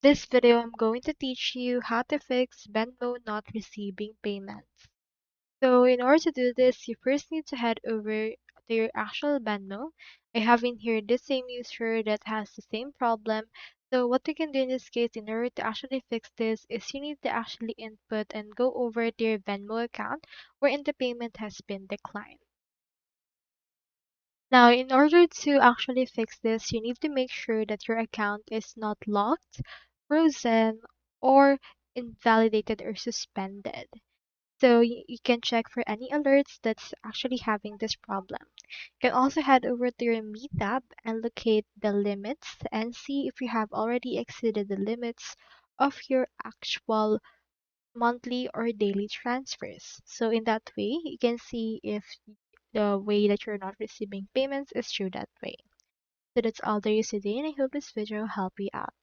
This video, I'm going to teach you how to fix Venmo not receiving payments. So in order to do this, you first need to head over to your actual Venmo. I have in here the same user that has the same problem. So what you can do in this case, in order to actually fix this, is you need to actually input and go over to your Venmo account wherein the payment has been declined. Now, in order to actually fix this, you need to make sure that your account is not locked, frozen, or invalidated or suspended. So you can check for any alerts that's actually having this problem. You can also head over to your Me tab and locate the limits and see if you have already exceeded the limits of your actual monthly or daily transfers. So in that way, you can see if the way that you're not receiving payments is through that way. So that's all there is today, and I hope this video helped you out.